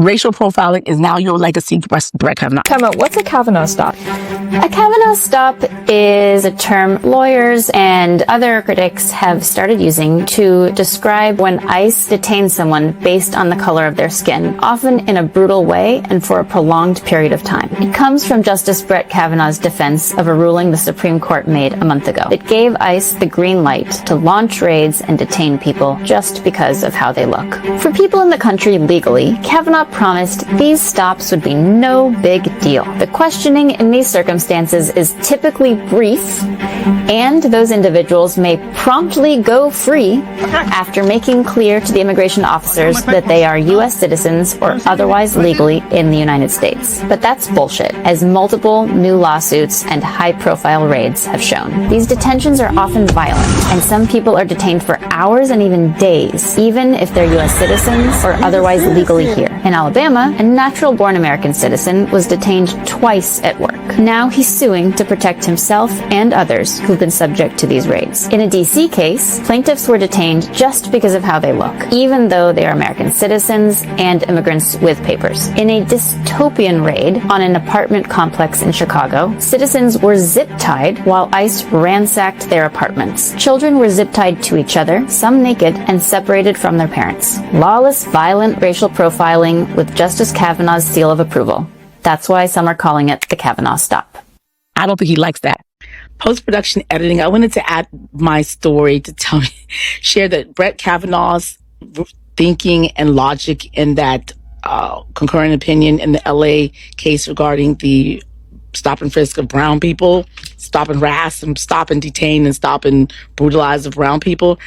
Racial profiling is now your legacy, Brett Kavanaugh. Kavanaugh, what's a Kavanaugh stop? A Kavanaugh stop is a term lawyers and other critics have started using to describe when ICE detains someone based on the color of their skin, often in a brutal way and for a prolonged period of time. It comes from Justice Brett Kavanaugh's defense of a ruling the Supreme Court made a month ago. It gave ICE the green light to launch raids and detain people just because of how they look. For people in the country legally, Kavanaugh promised these stops would be no big deal. The questioning in these circumstances is typically brief, and those individuals may promptly go free after making clear to the immigration officers that they are U.S. citizens or otherwise legally in the United States. But that's bullshit, as multiple new lawsuits and high-profile raids have shown. These detentions are often violent, and some people are detained for hours and even days, even if they're U.S. citizens or otherwise legally here. In Alabama, a natural-born American citizen was detained twice at work. Now he's suing to protect himself and others who've been subject to these raids. In a D.C. case, plaintiffs were detained just because of how they look, even though they are American citizens and immigrants with papers. In a dystopian raid on an apartment complex in Chicago, citizens were zip-tied while ICE ransacked their apartments. Children were zip-tied to each other, some naked, and separated from their parents. Lawless, violent racial profiling with Justice Kavanaugh's seal of approval. That's why some are calling it the Kavanaugh stop. I don't think he likes that. Post-production editing, I wanted to add my story to share that Brett Kavanaugh's thinking and logic in that concurrent opinion in the LA case regarding the stop and frisk of brown people, stop and harass and stop and detain and stop and brutalize of brown people.